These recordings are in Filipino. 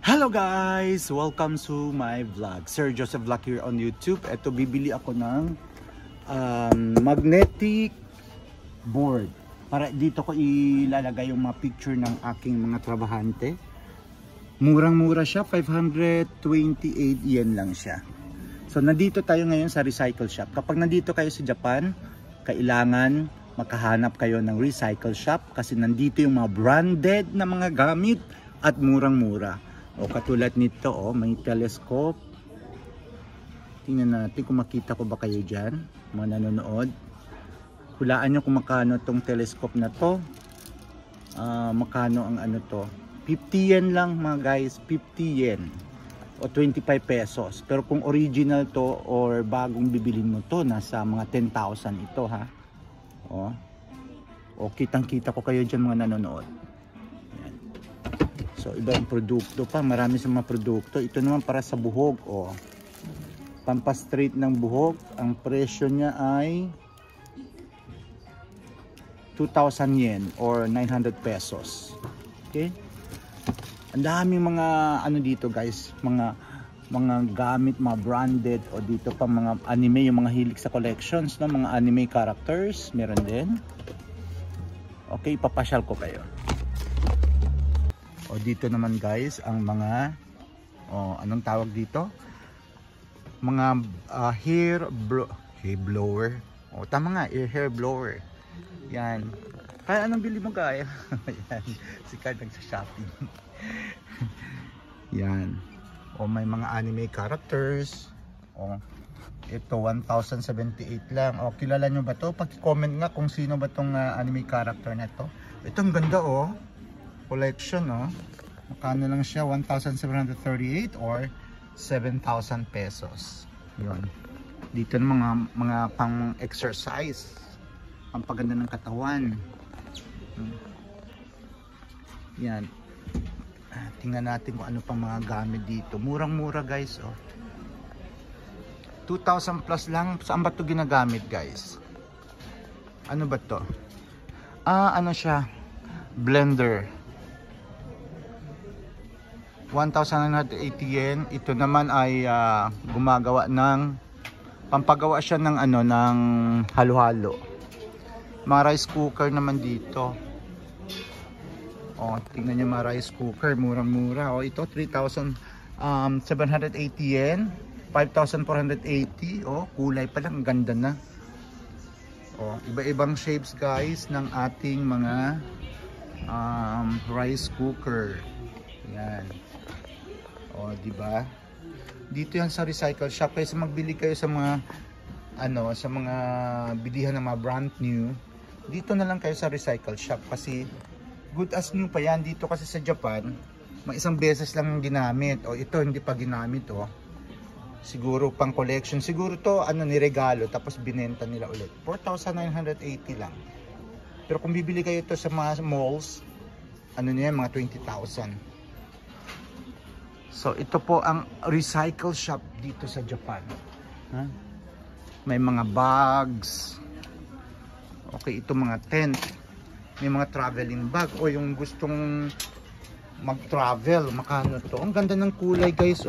Hello guys! Welcome to my vlog. Sir Joseph Vlog here on YouTube. Ito, bibili ako ng magnetic board. Para dito ko ilalagay yung mga picture ng aking mga trabahante. Murang-mura siya, 528 yen lang siya. So, nandito tayo ngayon sa recycle shop. Kapag nandito kayo sa Japan, kailangan makahanap kayo ng recycle shop kasi nandito yung mga branded na mga gamit at murang-mura. O katulad nito, may telescope. Tingnan natin kung makita ko ba kayo dyan, mga nanonood. Hulaan nyo kung makano tong telescope na to. Makano ang ano to. 50 yen lang mga guys, 50 yen. O 25 pesos. Pero kung original to or bagong bibilin mo to, nasa mga 10,000 ito ha. O kitang-kita ko kayo dyan mga nanonood. So, ibang produkto pa. Marami sa mga produkto. Ito naman para sa buhok. Pampastraight ng buhok. Ang presyo niya ay 2,000 yen or 900 pesos. Okay? Ang daming mga ano dito guys. Mga gamit, mga branded. O dito pa mga anime. Yung mga hilig sa collections. No? Mga anime characters. Meron din. Okay, ipapasyal ko kayo. O dito naman guys, ang mga anong tawag dito? Mga hair blower. O tama nga, hair blower. Yan. Kaya anong bili mo guys? Yan. Si Card nagsa-shopping. Yan. O may mga anime characters. O ito 1,078 lang. O kilala nyo ba to? Pag-comment nga kung sino ba tong anime character na to. Ito ang ganda collection makano lang siya, 1,738 or 7,000 pesos. Yun. Dito ng mga pang exercise, ang paganda ng katawan. Yan. Tingnan natin kung ano pang mga gamit dito. Murang-mura guys 2,000 plus lang. Saan ba ito ginagamit guys? Ano ba to? Ano siya? Blender. 1,980 yen. Ito naman ay gumagawa ng pampagawa siya ng ng halo-halo. Mga rice cooker naman dito. Tingnan niyo mga rice cooker, murang-mura. Ito 3,780 yen, 5,480. Kulay pa lang, ganda na. Iba-ibang shapes guys ng ating mga rice cooker. Yan. Diba? Dito yan sa recycle shop. Kaysa magbili kayo sa mga sa mga bilihan ng mga brand new, dito na lang kayo sa recycle shop kasi good as new pa yan. Dito kasi sa Japan, may isang beses lang ginamit. Ito hindi pa ginamit siguro pang collection. Siguro to niregalo tapos binenta nila ulit. 4,980 lang. Pero kung bibili kayo ito sa mga malls, niya mga 20,000. So ito po ang recycle shop dito sa Japan. May mga bags. Okay, ito mga tent. May mga traveling bag o yung gustong mag-travel, makano to. Ang ganda ng kulay guys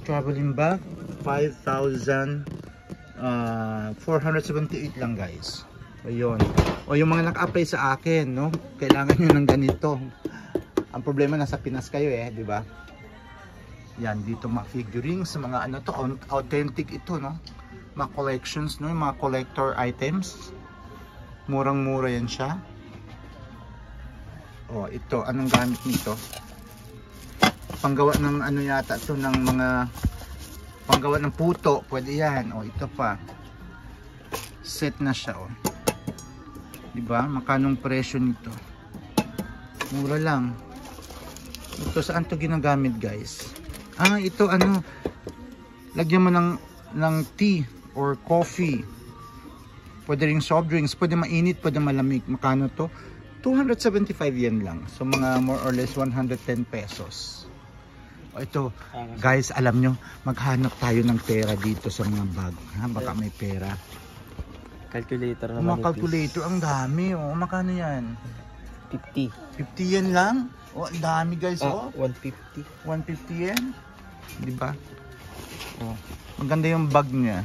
Traveling bag, 5,478 lang guys. Ayun. Yung mga naka-apply sa akin, kailangan nyo ng ganito. Ang problema nasa Pinas kayo di ba? Yan, dito mga figurines, mga to, authentic ito, mga collections, yung mga collector items. Murang-mura yan siya. Ito, anong gamit nito? Panggawa ng yata to, ng mga panggawa ng puto, pwede yan. Ito pa. Set na siya, diba? Makanong presyo nito? Mura lang. Ito, saan to ginagamit guys? Ito lagyan mo ng tea or coffee. Pwede ring soft drinks, pwede mainit, pwede malamig. Makano to? 275 yen lang. So mga more or less 110 pesos. Ito guys, alam nyo, maghanap tayo ng pera dito sa mga bag. Baka may pera. Calculator naman. Mga calculator, ang dami. Makano yan? 50. 50 yen lang? Oh, ang dami guys, oh. 150. 150 yen. Di ba? Oh, maganda yung bag niya.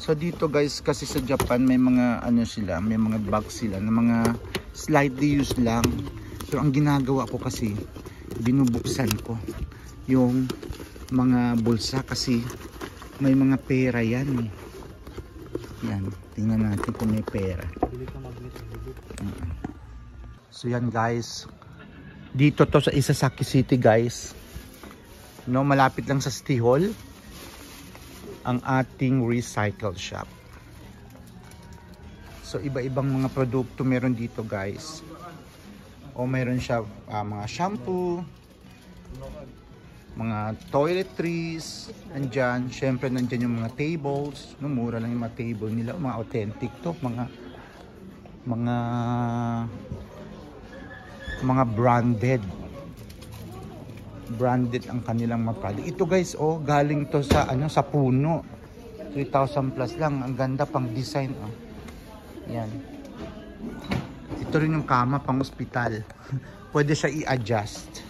So dito guys, kasi sa Japan may mga ano sila, may mga bag sila na mga slightly used lang. Pero ang ginagawa ko kasi, binubuksan ko yung mga bulsa kasi may mga pera yan. Yan, tingnan natin kung may pera. So yan guys, dito to sa Isesaki City guys, no, malapit lang sa City Hall ang ating recycle shop. So iba-ibang mga produkto meron dito guys. O meron siya mga shampoo, mga toiletries, andyan, syempre nandyan yung mga tables, no, mura lang yung mga table nila, mga authentic to, mga branded ang kanilang mga product. Ito guys, oh, galing to sa ano, sa puno. 3,000 plus lang, ang ganda pang design, oh. Yan. Ito rin yung kama pang ospital. Pwede siya i-adjust.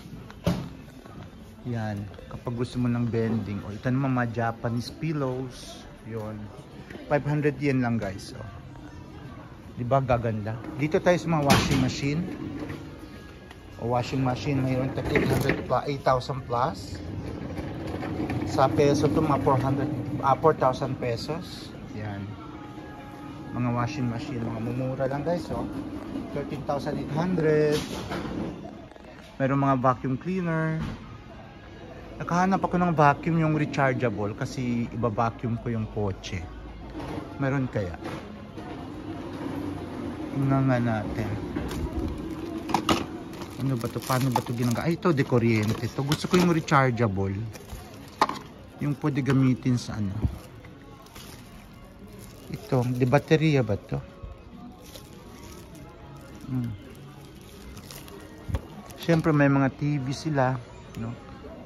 Yan, kapag gusto mo ng bending. O, ito naman mga Japanese pillows. Yun. 500 yen lang guys. O. Diba gaganda? Dito tayo sa mga washing machine. O, washing machine mayroon tayo 8,000 plus. Sa peso ito mga 4,000 pesos. Yan. Mga washing machine. Mga mumura lang guys. O. 13,800. Meron mga vacuum cleaner. Nakahanap ako ng vacuum yung rechargeable kasi iba-vacuum ko yung kotse. Meron kaya? Tingnan nga natin. Ano ba to? Paano ba to ginagawa? Ay, ito, de kuryente. Ito, gusto ko yung rechargeable. Yung pwede gamitin sa ano. Ito, de baterya ba to? Siyempre may mga TV sila, no?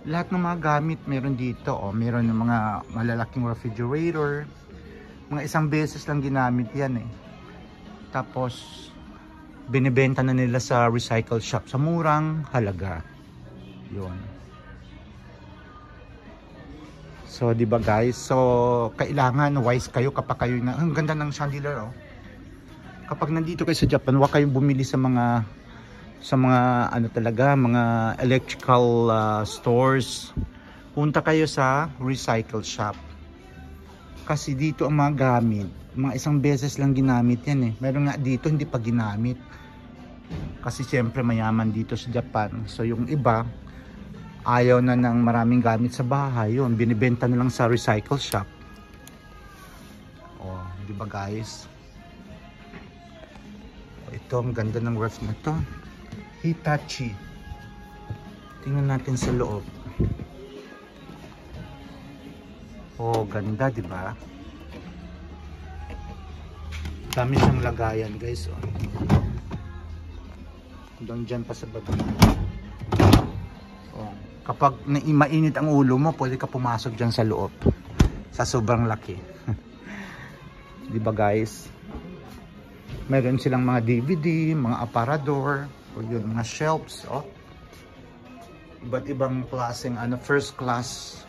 Lahat ng mga gamit meron dito, oh. Meron ng mga malalaking refrigerator. Mga isang beses lang ginamit yan eh. Tapos binibenta na nila sa recycle shop sa murang halaga. Yun. So, di ba guys? So, kailangan wise kayo kapag kayo na, ang ganda ng chandelier, oh. Kapag nandito kayo sa Japan, huwag kayong bumili sa mga ano talaga, mga electrical stores. Punta kayo sa recycle shop. Kasi dito ang mga gamit, mga isang beses lang ginamit yan eh. Meron nga dito hindi pa ginamit. Kasi siyempre mayaman dito sa Japan. So yung iba, ayaw na ng maraming gamit sa bahay. Yun, binibenta na lang sa recycle shop. Oh, di ba guys? Ito, ang ganda ng ref na to. Hitachi. Tingnan natin sa loob. Oh, ganda, di ba? Dami siyang lagayan, guys. Oh. Doon dyan pa sa baba. Oh. Kapag mainit ang ulo mo, pwede ka pumasok dyan sa loob. Sa sobrang laki. Di ba, guys? Meron silang mga DVD, mga aparador. O yun, mga shelves, oh. Iba't ibang klaseng ano, first class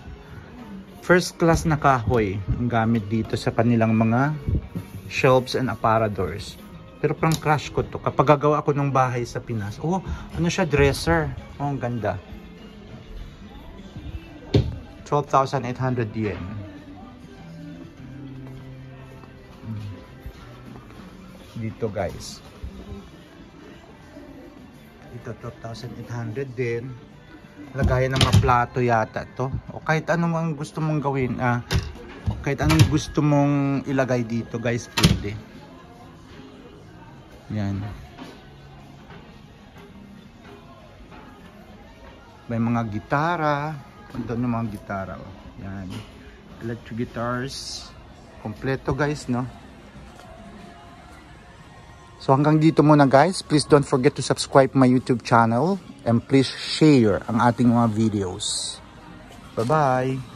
na kahoy ang gamit dito sa kanilang mga shelves and aparadors. Pero parang crush ko to kapag gagawa ako ng bahay sa Pinas. Oh, ano siya, dresser. Oh, ang ganda. 12,800 yen. Dito guys. Ito 12,800 din. Lagayan ng mga plato yata to. O kahit anong gusto mong gawin, kahit anong gusto mong ilagay dito guys, pwede. Yan. May mga gitara. Doon yung mga gitara. Oh. Yan. Electric guitars. Kompleto guys, no? So hanggang dito muna guys. Please don't forget to subscribe my YouTube channel. And please share ang ating mga videos. Bye-bye!